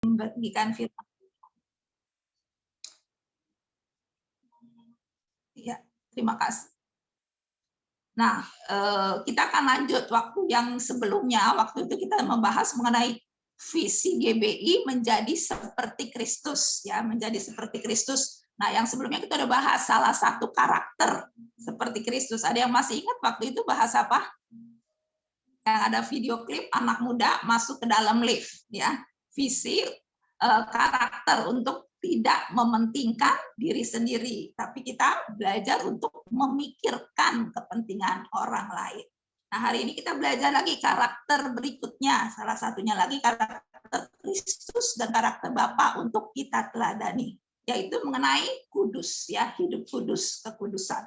membagikan firman. Ya, terima kasih. Nah, kita akan lanjut waktu yang sebelumnya, waktu itu kita membahas mengenai visi GBI menjadi seperti Kristus, ya, menjadi seperti Kristus. Nah, yang sebelumnya kita udah bahas salah satu karakter seperti Kristus. Ada yang masih ingat waktu itu bahas apa? Yang ada video klip anak muda masuk ke dalam lift, ya. Visi karakter untuk tidak mementingkan diri sendiri, tapi kita belajar untuk memikirkan kepentingan orang lain. Nah, hari ini kita belajar lagi karakter berikutnya, salah satunya lagi karakter Kristus dan karakter Bapa untuk kita teladani, yaitu mengenai kudus, ya, hidup kudus, kekudusan.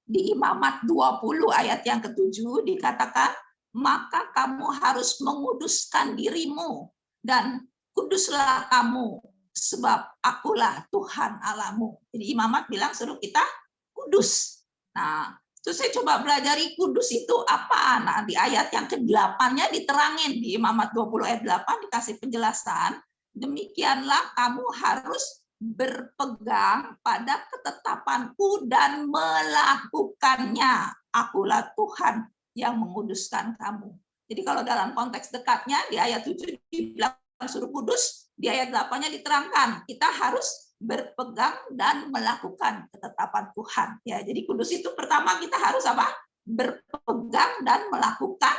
Di Imamat 20 ayat yang ke-7 dikatakan, maka kamu harus menguduskan dirimu dan kuduslah kamu sebab akulah Tuhan Allahmu. Jadi Imamat bilang suruh kita kudus. Nah, terus saya coba belajari kudus itu apa. Nah, di ayat yang ke-8-nya diterangin di Imamat 20 ayat 8 dikasih penjelasan, demikianlah kamu harus berpegang pada ketetapanku dan melakukannya. Akulah Tuhan yang menguduskan kamu. Jadi kalau dalam konteks dekatnya di ayat 7 dibilang suruh kudus, di ayat 8-nya diterangkan kita harus berpegang dan melakukan ketetapan Tuhan. Ya, jadi kudus itu pertama kita harus apa? Berpegang dan melakukan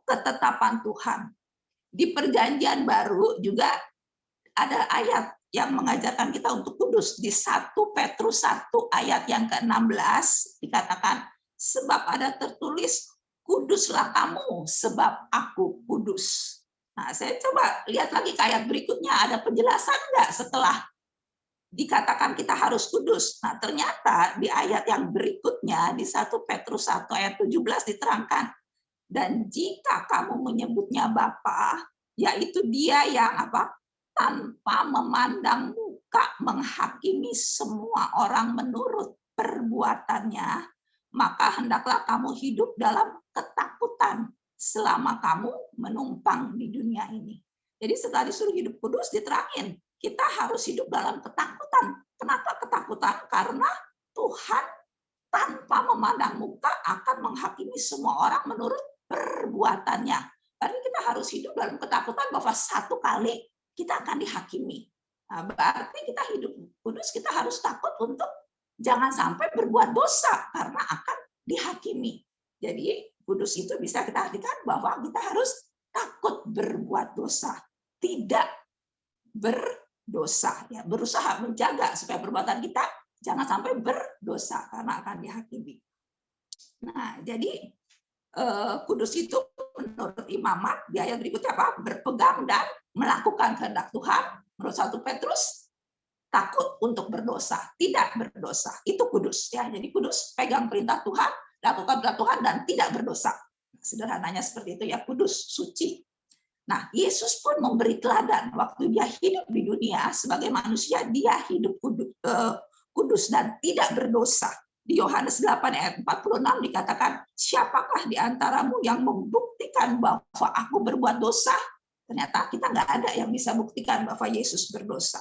ketetapan Tuhan. Di Perjanjian Baru juga ada ayat yang mengajarkan kita untuk kudus. Di 1 Petrus 1 ayat yang ke-16 dikatakan, sebab ada tertulis, kuduslah kamu sebab aku kudus. Nah, saya coba lihat lagi ke ayat berikutnya, ada penjelasan enggak setelah dikatakan kita harus kudus. Nah, ternyata di ayat yang berikutnya, di 1 Petrus 1 ayat 17 diterangkan, dan jika kamu menyebutnya Bapa, yaitu dia yang apa? Tanpa memandang muka menghakimi semua orang menurut perbuatannya, maka hendaklah kamu hidup dalam ketakutan selama kamu menumpang di dunia ini. Jadi setelah disuruh hidup kudus, diterangin, kita harus hidup dalam ketakutan. Kenapa ketakutan? Karena Tuhan tanpa memandang muka akan menghakimi semua orang menurut perbuatannya. Berarti kita harus hidup dalam ketakutan bahwa satu kali kita akan dihakimi. Nah, berarti kita hidup kudus, kita harus takut untuk jangan sampai berbuat dosa karena akan dihakimi. Jadi kudus itu bisa kita artikan bahwa kita harus takut berbuat dosa, tidak berdosa, ya, berusaha menjaga supaya perbuatan kita jangan sampai berdosa karena akan dihakimi. Nah, jadi kudus itu menurut Imamat di ayat berikutnya apa? Berpegang dan melakukan kehendak Tuhan. Menurut 1 Petrus, takut untuk berdosa, tidak berdosa. Itu kudus, ya. Jadi kudus, pegang perintah Tuhan, lakukan perintah Tuhan dan tidak berdosa. Sederhananya seperti itu, ya, kudus, suci. Nah, Yesus pun memberi teladan waktu dia hidup di dunia sebagai manusia, dia hidup kudus dan tidak berdosa. Di Yohanes 8 ayat 46 dikatakan, siapakah di antaramu yang membuktikan bahwa aku berbuat dosa? Ternyata kita nggak ada yang bisa buktikan bahwa Yesus berdosa.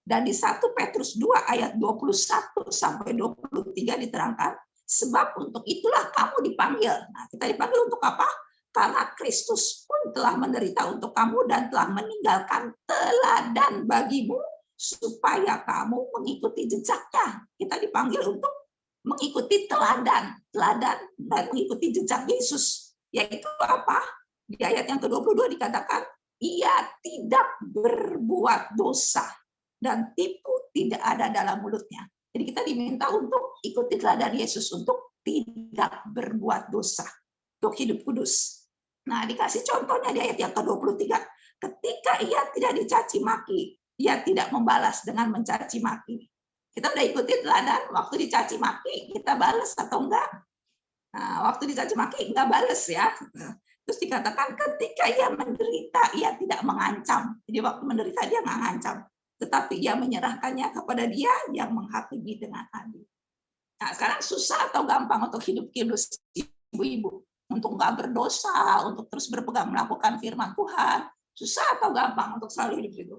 Dan di 1 Petrus 2 ayat 21 sampai 23 diterangkan, sebab untuk itulah kamu dipanggil. Nah, kita dipanggil untuk apa? Karena Kristus pun telah menderita untuk kamu dan telah meninggalkan teladan bagimu supaya kamu mengikuti jejaknya. Kita dipanggil untuk mengikuti teladan dan mengikuti jejak Yesus. Yaitu apa? Di ayat yang ke-22 dikatakan, ia tidak berbuat dosa dan tipu tidak ada dalam mulutnya. Jadi kita diminta untuk ikuti teladan Yesus untuk tidak berbuat dosa, untuk hidup kudus. Nah, dikasih contohnya di ayat yang ke-23. Ketika ia tidak dicaci maki, ia tidak membalas dengan mencaci maki. Kita udah ikuti teladan, waktu dicaci maki, kita balas atau enggak? Nah, waktu dicaci maki, enggak balas, ya. Terus dikatakan ketika ia menderita, ia tidak mengancam. Jadi waktu menderita dia nggak ngancam. Tetapi ia menyerahkannya kepada dia yang menghakimi dengan adil. Nah, sekarang susah atau gampang untuk hidup kudus, ibu-ibu? Untuk nggak berdosa, untuk terus berpegang melakukan firman Tuhan, Susah atau gampang untuk selalu hidup itu?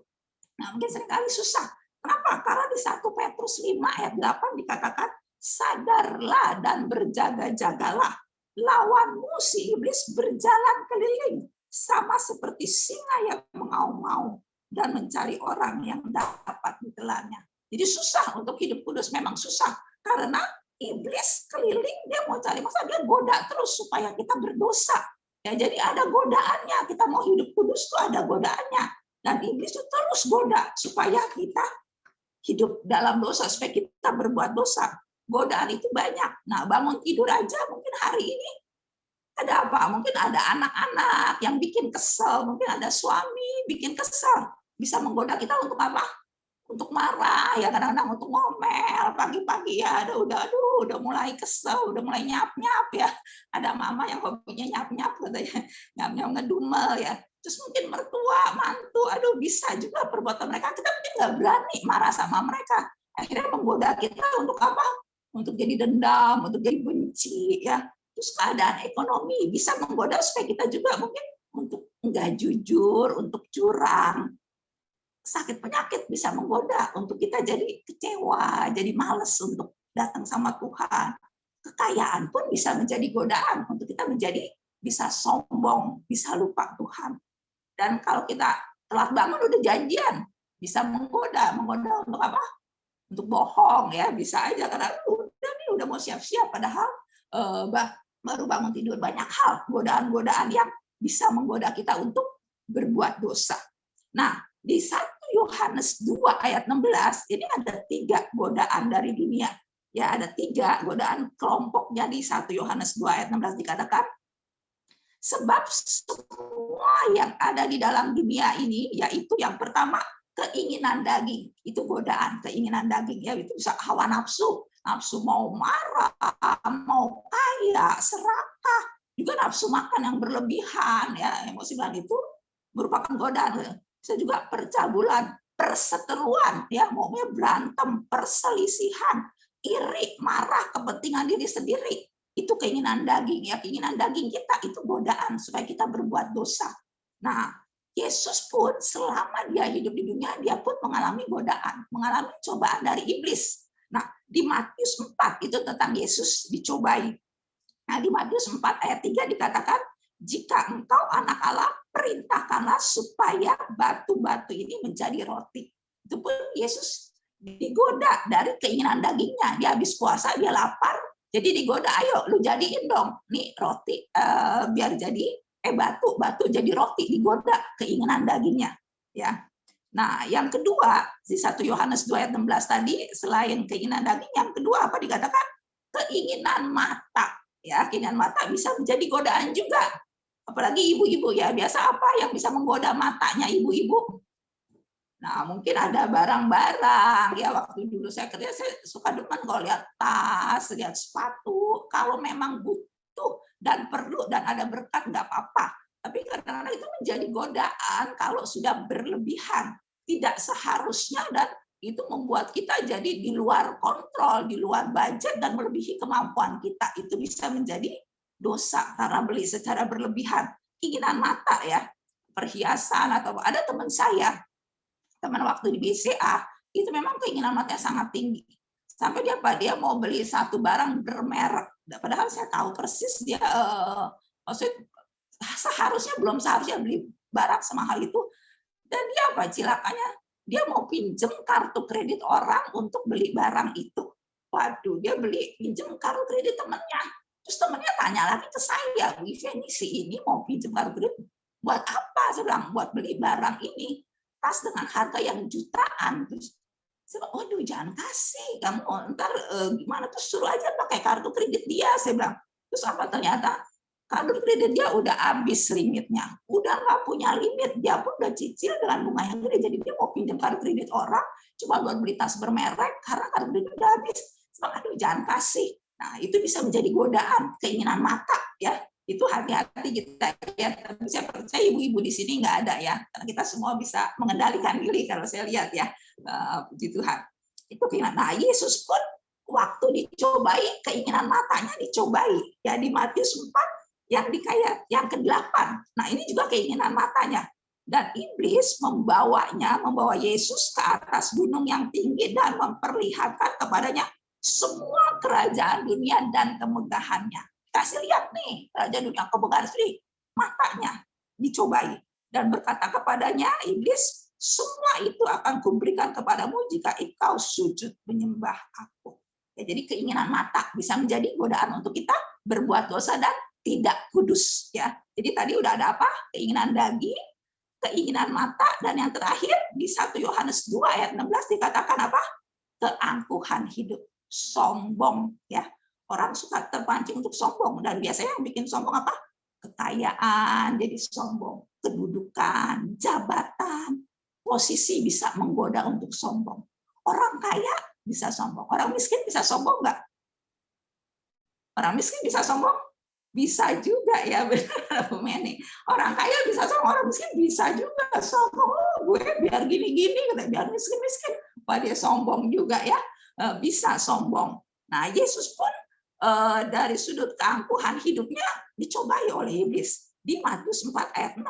Nah, mungkin seringkali susah. Kenapa? Karena di 1 Petrus 5 ayat 8 dikatakan, sadarlah dan berjaga-jagalah. Lawanmu si iblis berjalan keliling, sama seperti singa yang mengaum-ngaum dan mencari orang yang dapat ditelannya. Jadi susah untuk hidup kudus, memang susah. Karena iblis keliling, dia mau cari masa dia goda terus supaya kita berdosa. Ya, jadi ada godaannya, kita mau hidup kudus tuh ada godaannya. Dan iblis itu terus goda supaya kita hidup dalam dosa, supaya kita berbuat dosa. Godaan itu banyak. Nah, bangun tidur aja mungkin hari ini ada apa? Mungkin ada anak-anak yang bikin kesel, mungkin ada suami bikin kesel. Bisa menggoda kita untuk apa? Untuk marah, ya kadang-kadang untuk ngomel pagi-pagi ya, udah mulai kesel, udah mulai nyap-nyap ya. Ada mama yang hobinya nyap-nyap katanya, nyap-nyap ngedumel ya. Terus mungkin mertua, mantu, aduh bisa juga perbuatan mereka. Kita mungkin nggak berani marah sama mereka. Akhirnya menggoda kita untuk apa? Untuk jadi dendam, untuk jadi benci ya. Terus keadaan ekonomi bisa menggoda supaya kita juga mungkin untuk nggak jujur, untuk curang. Sakit penyakit bisa menggoda untuk kita jadi kecewa, jadi males untuk datang sama Tuhan. Kekayaan pun bisa menjadi godaan untuk kita menjadi bisa sombong, bisa lupa Tuhan. Dan kalau kita telat bangun udah janjian, bisa menggoda untuk apa? Untuk bohong ya, bisa aja karena udah mau siap-siap padahal baru bangun tidur. Banyak hal godaan-godaan yang bisa menggoda kita untuk berbuat dosa. Nah, di 1 Yohanes 2 ayat 16 ini ada 3 godaan dari dunia. Ya, ada 3 godaan kelompoknya di 1 Yohanes 2 ayat 16 dikatakan, sebab semua yang ada di dalam dunia ini, yaitu yang pertama, keinginan daging. Itu godaan, keinginan daging. Ya, itu bisa hawa nafsu. Nafsu mau marah, mau kaya, serakah. Juga nafsu makan yang berlebihan. Ya, emosi itu merupakan godaan. Bisa juga percabulan, perseteruan. Ya, maunya berantem, perselisihan, iri, marah, kepentingan diri sendiri. Itu keinginan daging ya, keinginan daging kita itu godaan supaya kita berbuat dosa. Nah, Yesus pun selama dia hidup di dunia dia pun mengalami godaan, mengalami cobaan dari iblis. Nah, di Matius 4 itu tentang Yesus dicobai. Nah, di Matius 4 ayat 3 dikatakan, jika engkau anak Allah, perintahkanlah supaya batu-batu ini menjadi roti. Itu pun Yesus digoda dari keinginan dagingnya. Dia habis puasa, dia lapar, jadi digoda, ayo lu jadiin dong nih roti biar jadi batu jadi roti, digoda keinginan dagingnya ya. Nah, yang kedua di 1 Yohanes 2 ayat 16 tadi selain keinginan daging, yang kedua apa dikatakan? Keinginan mata. Ya, keinginan mata bisa menjadi godaan juga. Apalagi ibu-ibu ya, biasa apa yang bisa menggoda matanya ibu-ibu? Nah, mungkin ada barang-barang ya, waktu dulu saya kerja saya suka demen kalau lihat tas, lihat sepatu, kalau memang butuh dan perlu dan ada berkat nggak apa-apa. Tapi kadang-kadang itu menjadi godaan kalau sudah berlebihan, tidak seharusnya, dan itu membuat kita jadi di luar kontrol, di luar budget dan melebihi kemampuan kita. Itu bisa menjadi dosa karena beli secara berlebihan. Keinginan mata ya, perhiasan atau ada teman saya, teman waktu di BCA itu memang keinginan matanya sangat tinggi sampai dia mau beli satu barang bermerek, padahal saya tahu persis dia maksudnya seharusnya beli barang semahal itu, dan dia apa cilakanya dia mau pinjem kartu kredit orang untuk beli barang itu. Waduh, dia pinjem kartu kredit temannya, terus temannya tanya lagi ke saya, ini si ini mau pinjem kartu kredit buat apa? Saya bilang buat beli barang ini, tas dengan harga yang jutaan. Terus saya bilang, waduh jangan kasih, kamu ntar gimana, terus suruh aja pakai kartu kredit dia. Saya bilang, terus apa ternyata kartu kredit dia udah habis limitnya, udah nggak punya limit, dia pun udah cicil dengan bunga yang gede, jadi dia mau pinjam kartu kredit orang cuma buat beli tas bermerek karena kartu kredit udah habis. Saya bilang, aduh jangan kasih. Nah, itu bisa menjadi godaan, keinginan mata ya. Itu hati-hati kita ya. Tapi saya percaya ibu-ibu di sini nggak ada ya, karena kita semua bisa mengendalikan diri kalau saya lihat ya, puji Tuhan. Itu keinginan. Nah, Yesus pun waktu dicobai, keinginan matanya dicobai ya, di Matius 4 yang ke-8. Nah, ini juga keinginan matanya. Dan iblis membawa Yesus ke atas gunung yang tinggi dan memperlihatkan kepadanya semua kerajaan dunia dan kemegahannya. Kasih lihat nih, kerajaan dunia kemegahan sendiri, matanya dicobai. Dan berkata kepadanya, iblis, semua itu akan kuberikan kepadamu jika engkau sujud menyembah aku. Ya, jadi keinginan mata bisa menjadi godaan untuk kita berbuat dosa dan tidak kudus. Ya, jadi tadi udah ada apa? Keinginan daging, keinginan mata, dan yang terakhir di 1 Yohanes 2 ayat 16 dikatakan apa? Keangkuhan hidup, sombong. Ya, orang suka terpancing untuk sombong, dan biasanya yang bikin sombong apa? Kekayaan jadi sombong, kedudukan, jabatan, posisi bisa menggoda untuk sombong. Orang kaya bisa sombong, orang miskin bisa sombong nggak? Orang miskin bisa sombong? Bisa juga ya, benar Bu Meni. Orang kaya bisa sombong, orang miskin bisa juga sombong. Oh, gue biar gini-gini, biar miskin-miskin. Wah, dia sombong juga ya, bisa sombong. Nah, Yesus pun dari sudut keangkuhan hidupnya dicobai oleh iblis di Matius 4 ayat 6.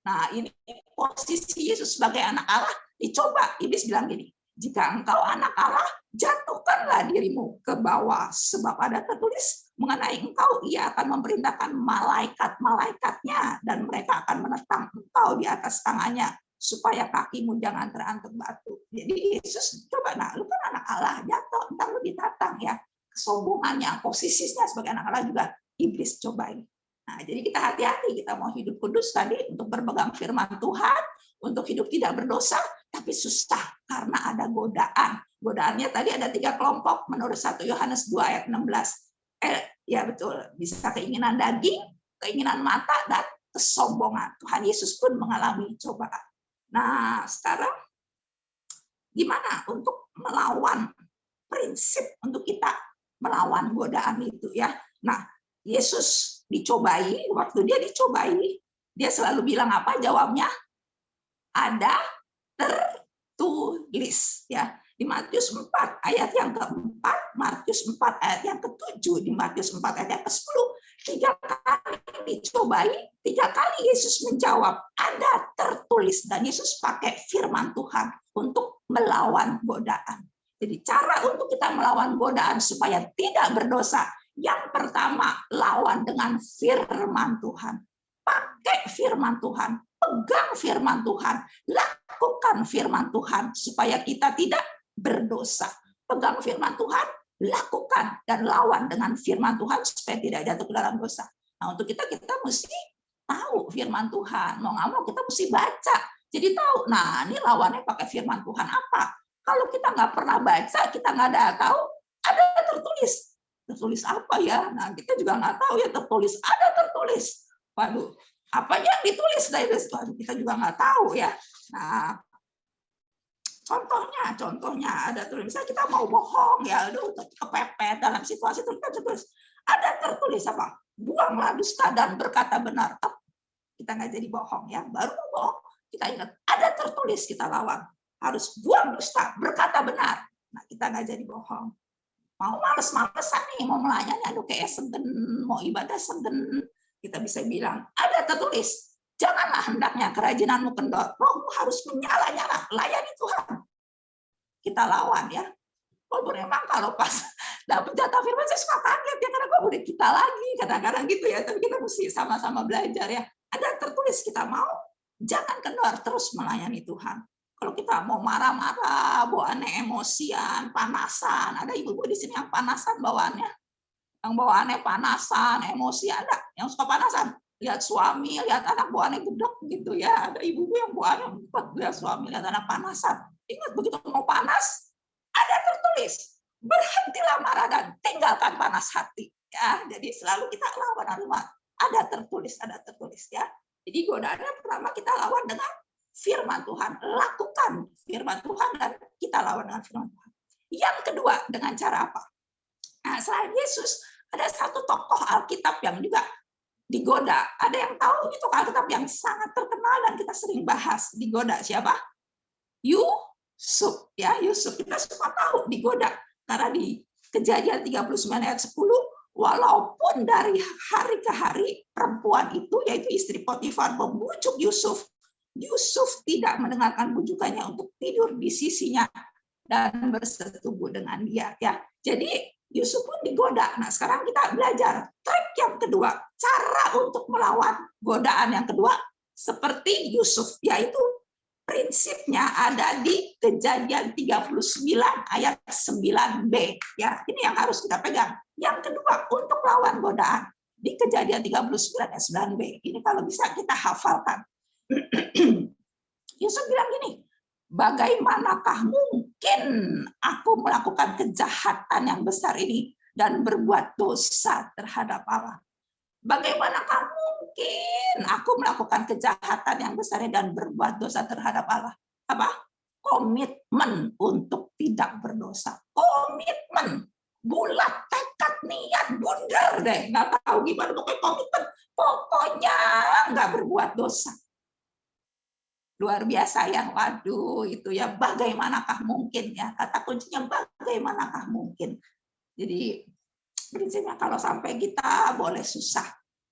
Nah, ini posisi Yesus sebagai anak Allah dicoba. Iblis bilang gini, jika engkau anak Allah, jatuhkanlah dirimu ke bawah, sebab ada tertulis mengenai engkau, ia akan memerintahkan malaikat-malaikatnya, dan mereka akan menentang engkau di atas tangannya, supaya kakimu jangan terantuk batu. Jadi Yesus coba, nah lu kan anak Allah, jatuh, ntar lu ditatang ya. Kesombongannya, posisinya sebagai anak Allah juga iblis cobain. Nah, jadi kita hati-hati, kita mau hidup kudus tadi untuk berpegang firman Tuhan, untuk hidup tidak berdosa, tapi susah karena ada godaan. Godaannya tadi ada 3 kelompok menurut 1 Yohanes 2 ayat 16. Ya betul, bisa keinginan daging, keinginan mata, dan kesombongan. Tuhan Yesus pun mengalami cobaan. Nah, sekarang gimana untuk melawan prinsip untuk kita melawan godaan itu ya. Nah, Yesus dicobai, waktu dia dicobai, dia selalu bilang apa jawabnya? Ada tertulis ya. Di Matius 4 ayat yang keempat, Matius 4 ayat yang ke-7, di Matius 4 ayat yang ke-10, 3 kali dicobai, 3 kali Yesus menjawab, ada tertulis. Dan Yesus pakai firman Tuhan untuk melawan godaan. Jadi cara untuk kita melawan godaan supaya tidak berdosa, yang pertama lawan dengan firman Tuhan. Pakai firman Tuhan, pegang firman Tuhan, lakukan firman Tuhan supaya kita tidak berdosa. Pegang firman Tuhan, lakukan dan lawan dengan firman Tuhan supaya tidak jatuh ke dalam dosa. Nah, untuk kita mesti tahu firman Tuhan. Mau nggak mau kita mesti baca. Jadi tahu, nah ini lawannya pakai firman Tuhan apa. Kalau kita nggak pernah baca, kita nggak ada tahu, ada tertulis. Tertulis apa ya? Nah, kita juga nggak tahu ya tertulis. Ada tertulis. Waduh, apa yang ditulis dari Tuhan? Kita juga nggak tahu ya. Nah, contohnya ada tulis, misalnya kita mau bohong ya, aduh kepepet dalam situasi itu kita tertulis. Ada tertulis apa? Buanglah dusta dan berkata benar. Kita nggak jadi bohong ya. Baru mau bohong, kita ingat ada tertulis, kita lawan. Harus buang dusta, berkata benar. Nah, kita nggak jadi bohong. Mau males-malesan nih, mau melayani, aduh kayak segen, mau ibadah segen. Kita bisa bilang, ada tertulis. Janganlah hendaknya kerajinanmu kendor. Rohmu harus menyala-nyala, layani Tuhan. Kita lawan ya. Walaupun memang kalau pas dapat jatah firman, saya suka kaget ya, karena kok udah kita lagi, kadang-kadang gitu ya. Tapi kita mesti sama-sama belajar ya. Ada tertulis, kita mau, jangan kendor, terus melayani Tuhan. Kalau kita mau marah-marah, bawaannya emosian, panasan, ada ibu-ibu di sini yang panasan bawaannya. Yang bawaannya panasan, emosi, ada yang suka panasan. Lihat suami, lihat anak bawaannya gedek gitu ya. Ada ibu-ibu yang bawaannya empat, lihat suami, lihat anak panasan. Ingat begitu mau panas, ada tertulis, berhentilah marah dan tinggalkan panas hati. Ya, jadi selalu kita lawan ada tertulis ya. Jadi godaannya pertama kita lawan dengan firman Tuhan, lakukan firman Tuhan dan kita lawan dengan firman Tuhan. Yang kedua, dengan cara apa? Nah, selain Yesus, ada satu tokoh Alkitab yang juga digoda. Ada yang tahu itu Alkitab yang sangat terkenal dan kita sering bahas. Digoda siapa? Yusuf. Ya, Yusuf kita semua tahu digoda. Karena di Kejadian 39 ayat 10, walaupun dari hari ke hari perempuan itu, yaitu istri Potifar, membujuk Yusuf Yusuf tidak mendengarkan bujukannya untuk tidur di sisinya dan bersetubuh dengan dia. Ya, jadi Yusuf pun digoda. Nah, sekarang kita belajar trik yang kedua, cara untuk melawan godaan yang kedua seperti Yusuf, yaitu prinsipnya ada di Kejadian 39 ayat 9b. Ya, ini yang harus kita pegang. Yang kedua, untuk lawan godaan di Kejadian 39 ayat 9b. Ini kalau bisa kita hafalkan. Yusuf bilang gini, bagaimanakah mungkin aku melakukan kejahatan yang besar ini dan berbuat dosa terhadap Allah? Bagaimanakah mungkin aku melakukan kejahatan yang besar ini dan berbuat dosa terhadap Allah? Apa? Komitmen untuk tidak berdosa. Komitmen. Bulat, tekad, niat, bundar deh. Nggak tahu gimana pokoknya komitmen. Pokoknya nggak berbuat dosa. Luar biasa ya, waduh itu ya, bagaimanakah mungkin ya, kata kuncinya bagaimanakah mungkin. Jadi prinsipnya kalau sampai kita boleh susah,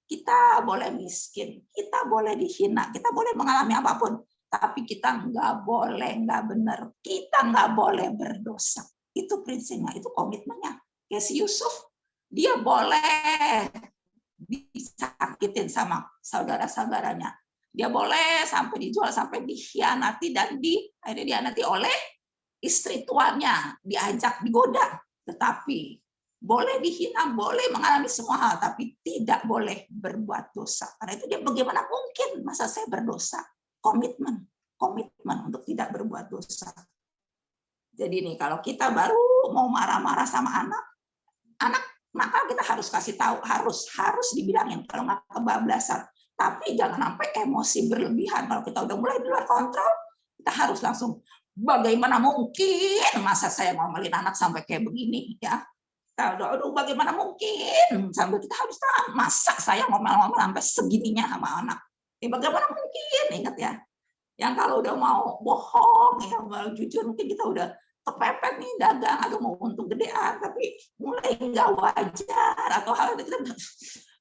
kita boleh miskin, kita boleh dihina, kita boleh mengalami apapun, tapi kita nggak boleh nggak benar, kita nggak boleh berdosa. Itu prinsipnya, itu komitmennya. Kayak si Yusuf, dia boleh disakitin sama saudara-saudaranya. Dia boleh sampai dijual, sampai dikhianati dan akhirnya dihianati oleh istri tuannya, diajak, digoda. Tetapi boleh dihina, boleh mengalami semua hal, tapi tidak boleh berbuat dosa. Karena itu dia bagaimana mungkin masa saya berdosa? Komitmen untuk tidak berbuat dosa. Jadi nih kalau kita baru mau marah-marah sama anak, maka kita harus kasih tahu, harus dibilangin kalau nggak kebablasan. Tapi jangan sampai emosi berlebihan. Kalau kita udah mulai di luar kontrol, kita harus langsung, bagaimana mungkin masa saya ngomelin anak sampai kayak begini ya. Aduh, bagaimana mungkin sampai kita harus tahu masa saya ngomel-ngomel sampai segininya sama anak. Bagaimana mungkin, ingat ya. Yang kalau udah mau bohong, ya mau jujur, mungkin kita udah kepepet nih dagang atau mau untung gedean, tapi mulai nggak wajar atau hal itu kita,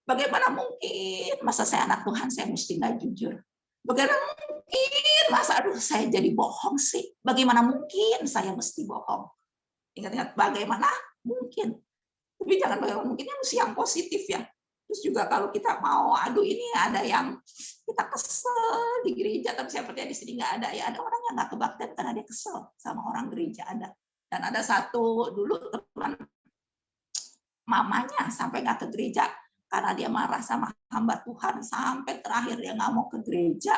bagaimana mungkin masa saya anak Tuhan saya mesti nggak jujur? Bagaimana mungkin masa aduh saya jadi bohong sih? Bagaimana mungkin saya mesti bohong? Ingat-ingat bagaimana mungkin. Tapi jangan bagaimana mungkinnya mesti yang positif ya. Terus juga kalau kita mau, aduh ini ada yang kita kesel di gereja, tapi saya percaya di sini nggak ada ya. Ada orang yang nggak kebaktian karena dia kesel sama orang gereja ada. Dan ada satu dulu teman mamanya sampai nggak ke gereja karena dia marah sama hamba Tuhan, sampai terakhir dia nggak mau ke gereja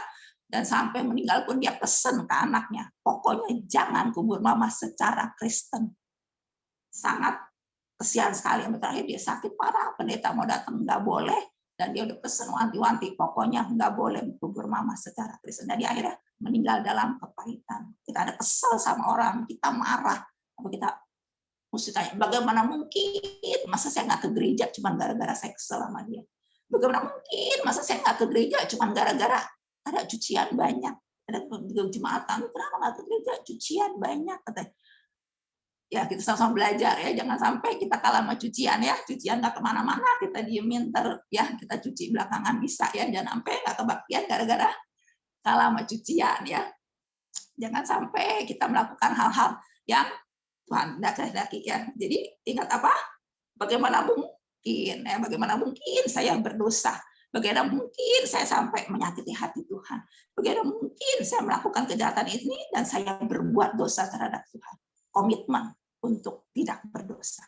dan sampai meninggal pun dia pesen ke anaknya, pokoknya jangan kubur mama secara Kristen. Sangat kesian sekali, yang terakhir dia sakit parah, pendeta mau datang nggak boleh, dan dia udah pesen wanti-wanti, pokoknya nggak boleh kubur mama secara Kristen. Dan dia akhirnya meninggal dalam kepahitan. Kita ada kesel sama orang, kita marah, tapi kita mesti tanya, bagaimana mungkin masa saya nggak ke gereja cuma gara-gara saya kesel sama dia? Bagaimana mungkin masa saya nggak ke gereja cuma gara-gara ada cucian banyak, ada jemaatan, kenapa nggak ke gereja? Cucian banyak, katanya. Ya kita sama-sama belajar ya, jangan sampai kita kalah sama cucian ya, cucian nggak kemana-mana, kita diemin ya, kita cuci belakangan bisa ya, jangan sampai nggak kebaktian gara-gara kalah sama cucian ya. Jangan sampai kita melakukan hal-hal yang Tuhan tidak kehendaki ya. Jadi ingat apa? Bagaimana mungkin ya, bagaimana mungkin saya berdosa? Bagaimana mungkin saya sampai menyakiti hati Tuhan? Bagaimana mungkin saya melakukan kejahatan ini dan saya berbuat dosa terhadap Tuhan? Komitmen untuk tidak berdosa.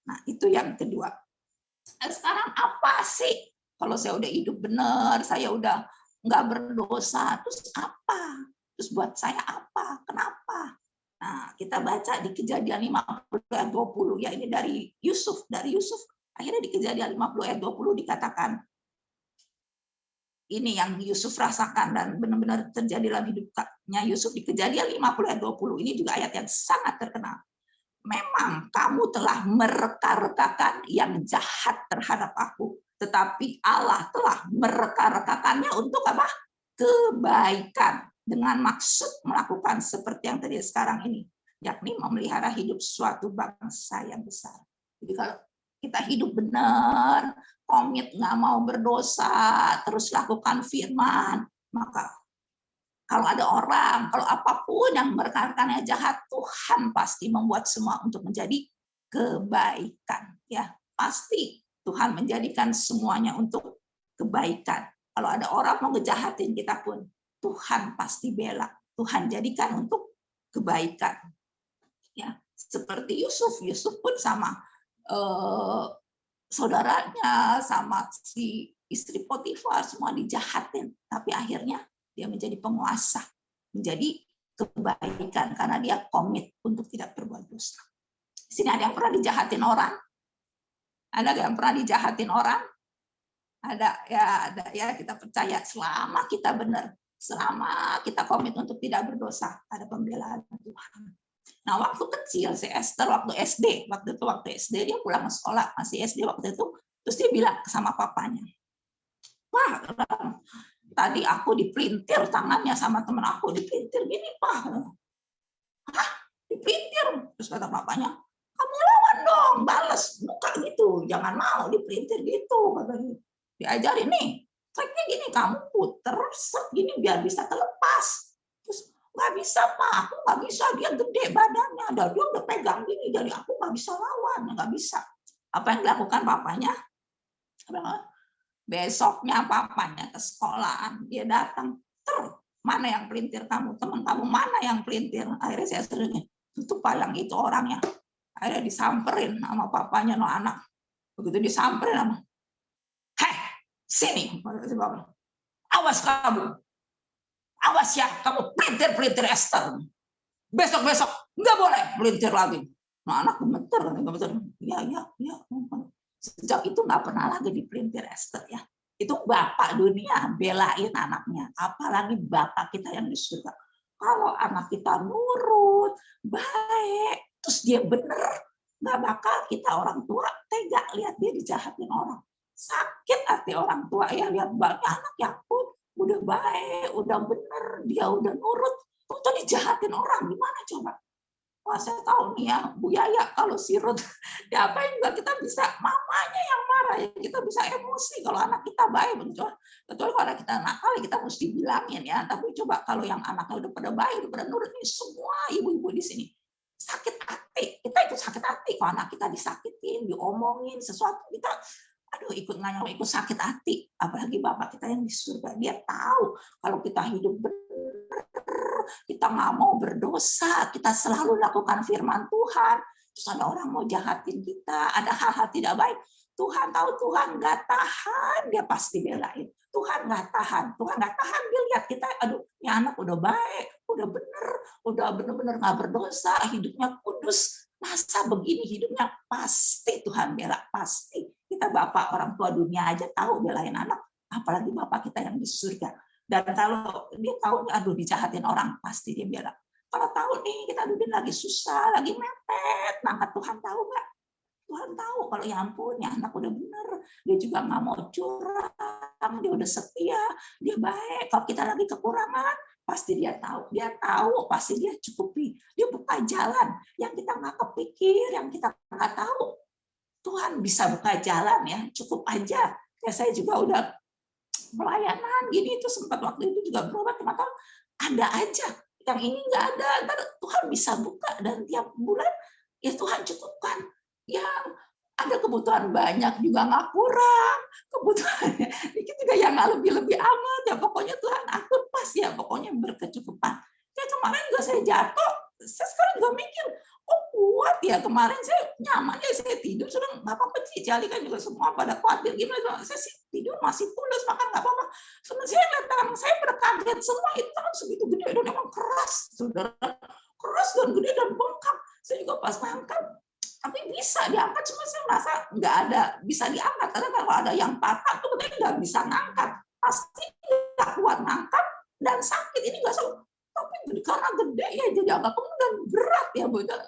Nah, itu yang kedua. Nah, sekarang apa sih? Kalau saya udah hidup benar, saya udah nggak berdosa, terus apa? Terus buat saya apa? Kenapa? Nah, kita baca di Kejadian 50 ayat 20 ya, ini dari Yusuf. Akhirnya di Kejadian 50 ayat 20 dikatakan ini yang Yusuf rasakan dan benar-benar terjadi dalam hidupnya Yusuf di Kejadian 50 ayat 20. Ini juga ayat yang sangat terkenal. Memang kamu telah mereka-rekakan yang jahat terhadap aku, tetapi Allah telah mereka-rekakannya untuk apa? Kebaikan, dengan maksud melakukan seperti yang tadi sekarang ini, yakni memelihara hidup suatu bangsa yang besar. Jadi kalau kita hidup benar, komit nggak mau berdosa, terus lakukan firman, maka Kalau ada orang, kalau apapun yang merekan-rekannya jahat, Tuhan pasti membuat semua untuk menjadi kebaikan. Ya, pasti Tuhan menjadikan semuanya untuk kebaikan. Kalau ada orang mau ngejahatin kita pun, Tuhan pasti bela. Tuhan jadikan untuk kebaikan. Ya, seperti Yusuf. Yusuf pun sama saudaranya, sama si istri Potifar, semua dijahatin. Tapi akhirnya dia menjadi penguasa, menjadi kebaikan karena dia komit untuk tidak berbuat dosa. Di sini ada yang pernah dijahatin orang? Ada yang pernah dijahatin orang? Ada ya, kita percaya selama kita benar, selama kita komit untuk tidak berdosa, ada pembelaan Tuhan. Nah, waktu kecil si Esther waktu SD dia pulang ke sekolah, masih SD waktu itu, terus dia bilang sama papanya, "Wah, tadi aku dipelintir tangannya sama teman aku, dipelintir gini, Pak." "Hah, dipelintir?" Terus kata papanya, "Kamu lawan dong, balas muka gitu, jangan mau dipelintir gitu," katanya. Diajarin nih, triknya gini, kamu puter set gini biar bisa terlepas. Terus nggak bisa, Pak, aku nggak bisa, dia gede badannya, dia udah pegang gini, jadi aku nggak bisa lawan, nggak bisa. Apa yang dilakukan papanya? Besoknya papanya ke sekolahan, dia datang, mana yang pelintir kamu, teman kamu mana yang pelintir? Akhirnya saya sering, itu Pak yang itu orangnya. Akhirnya disamperin sama papanya no anak. Begitu disamperin sama, "Heh, sini, awas kamu, awas ya, kamu pelintir Esther. Besok-besok nggak boleh pelintir lagi." Nah, anak gemeter. Ya. Sejak itu nggak pernah lagi dipelintir Esther ya. Itu bapak dunia belain anaknya, apalagi bapak kita yang di surga. Kalau anak kita nurut, baik, terus dia bener, nggak bakal kita orang tua tega lihat dia dijahatin orang. Sakit hati orang tua ya lihat banyak anak yang pun udah baik, udah bener, dia udah nurut, tuh dijahatin orang, gimana coba? Wah, saya tahu nih ya, Bu Yaya kalau sirut diapain juga kita bisa, mamanya yang marah ya, kita bisa emosi kalau anak kita baik, kecuali kalau anak kita nakal kita mesti bilangin ya. Tapi coba kalau yang anaknya udah pada baik, udah pada nurut, nih semua ibu-ibu di sini sakit hati, kita itu sakit hati kalau anak kita disakitin, diomongin sesuatu, kita aduh ikut nganyang, ikut sakit hati. Apalagi bapak kita yang di surga, dia tahu kalau kita hidup benar, kita nggak mau berdosa, kita selalu lakukan firman Tuhan, terus ada orang mau jahatin kita, ada hal-hal tidak baik, Tuhan tahu, Tuhan nggak tahan, dia pasti belain. Tuhan nggak tahan, dia lihat kita, aduh, ini anak udah baik, udah bener, udah bener-bener nggak berdosa, hidupnya kudus, masa begini hidupnya, pasti Tuhan bela, pasti. Kita bapak orang tua dunia aja tahu belain anak, apalagi bapak kita yang di surga. Dan kalau dia tahu, aduh dijahatin orang, pasti dia bela. Kalau tahu nih kita lagi susah, lagi mepet, maka Tuhan tahu nggak? Tuhan tahu kalau ya ampun, ya anak udah bener, dia juga nggak mau curang, dia udah setia, dia baik. Kalau kita lagi kekurangan, pasti dia tahu, pasti dia cukupi, dia buka jalan yang kita nggak kepikir, yang kita nggak tahu. Tuhan bisa buka jalan ya, cukup aja. Ya saya juga udah pelayanan gini itu sempat waktu itu juga berobat, ternyata ada aja yang ini nggak ada, ntar Tuhan bisa buka dan tiap bulan ya Tuhan cukupkan. Yang ada kebutuhan banyak juga nggak kurang, kebutuhannya dikit juga yang nggak lebih amat ya, pokoknya Tuhan atur pas ya, pokoknya berkecukupan. Ya kemarin juga saya jatuh, saya sekarang juga mikir, oh kuat ya, kemarin saya nyaman ya, saya tidur sudah nggak apa-apa sih, Cali kan juga semua pada khawatir gimana, saya sih tidur masih pulas, makan nggak apa-apa. Sebenarnya saya lihat tangan saya berkaget semua, itu tangan segitu gede dan emang keras, saudara, keras dan gede dan bengkak. Saya juga pas ngangkat, tapi bisa diangkat, cuma saya merasa nggak ada bisa diangkat, karena kalau ada yang patah tuh katanya nggak bisa ngangkat, pasti nggak kuat ngangkat dan sakit, ini nggak sakit. Tapi karena gede ya jadi agak kemudian berat ya, kemudian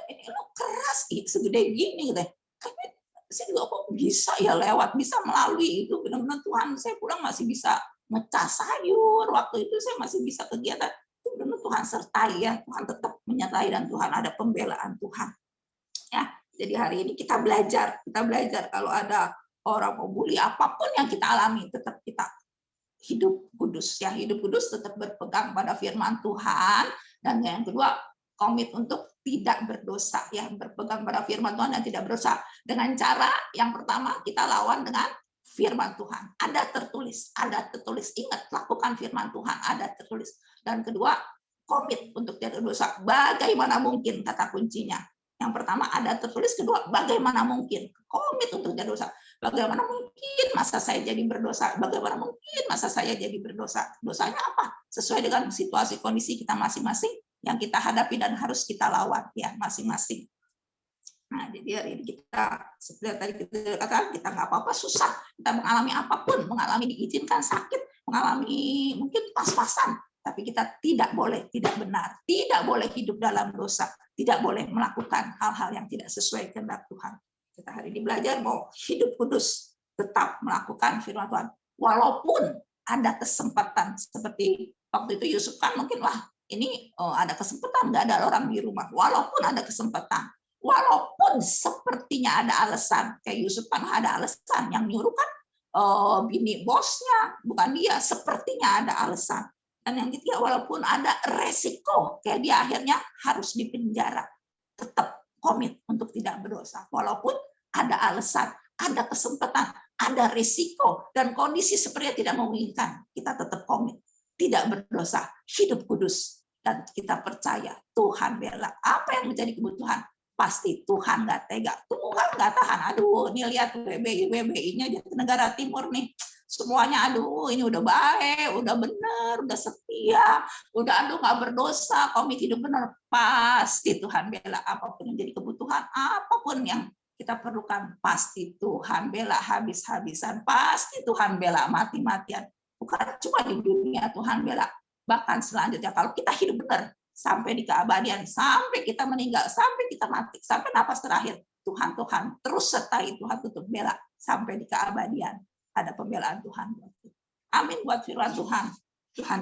ini lo keras segede gini deh, tapi saya juga kok bisa ya lewat, bisa melalui itu, benar-benar Tuhan, saya pulang masih bisa mecah sayur, waktu itu saya masih bisa kegiatan, itu benar Tuhan sertai ya, Tuhan tetap menyertai dan Tuhan ada pembelaan Tuhan. Ya, jadi hari ini kita belajar kalau ada orang mau bully, apapun yang kita alami, tetap kita hidup kudus ya, hidup kudus tetap berpegang pada firman Tuhan, dan yang kedua komit untuk tidak berdosa ya, berpegang pada firman Tuhan dan tidak berdosa dengan cara yang pertama kita lawan dengan firman Tuhan, ada tertulis, ingat lakukan firman Tuhan, ada tertulis, dan kedua komit untuk tidak berdosa bagaimana mungkin, kata kuncinya. Yang pertama ada tertulis, kedua bagaimana mungkin, komit untuk tidak berdosa. Bagaimana mungkin masa saya jadi berdosa? Bagaimana mungkin masa saya jadi berdosa? Dosanya apa? Sesuai dengan situasi kondisi kita masing-masing yang kita hadapi dan harus kita lawan ya masing-masing. Nah, jadi hari ini kita seperti tadi kita katakan, kita nggak apa-apa susah, kita mengalami apapun, mengalami diizinkan sakit, mengalami mungkin pas-pasan, tapi kita tidak boleh tidak benar, tidak boleh hidup dalam dosa, tidak boleh melakukan hal-hal yang tidak sesuai kehendak Tuhan. Kita hari ini belajar mau hidup kudus, tetap melakukan firman Tuhan. Walaupun ada kesempatan seperti waktu itu Yusuf kan mungkin ini ada kesempatan, nggak ada orang di rumah. Walaupun ada kesempatan, walaupun sepertinya ada alasan, kayak Yusuf kan ada alasan, yang nyuruh kan bini bosnya, bukan dia, sepertinya ada alasan. Dan yang ketiga, walaupun ada resiko, kayak dia akhirnya harus dipenjara, tetap komit untuk tidak berdosa. Walaupun ada alasan, ada kesempatan, ada risiko, dan kondisi sepertinya tidak memungkinkan, kita tetap komit. Tidak berdosa, hidup kudus. Dan kita percaya Tuhan bela. Apa yang menjadi kebutuhan? Pasti Tuhan nggak tega. Tuhan nggak tahan. Aduh, ini lihat WBI-nya Jatinegara Timur nih. Semuanya aduh ini udah baik, udah benar, udah setia, udah nggak berdosa, komit hidup benar, pasti Tuhan bela. Apapun yang jadi kebutuhan, apapun yang kita perlukan, pasti Tuhan bela habis-habisan, pasti Tuhan bela mati-matian. Bukan cuma di dunia Tuhan bela, bahkan selanjutnya kalau kita hidup benar sampai di keabadian, sampai kita meninggal, sampai kita mati, sampai napas terakhir, Tuhan terus sertai, Tuhan tutup bela sampai di keabadian. Ada pembelaan Tuhan. Amin buat firman Tuhan. Tuhan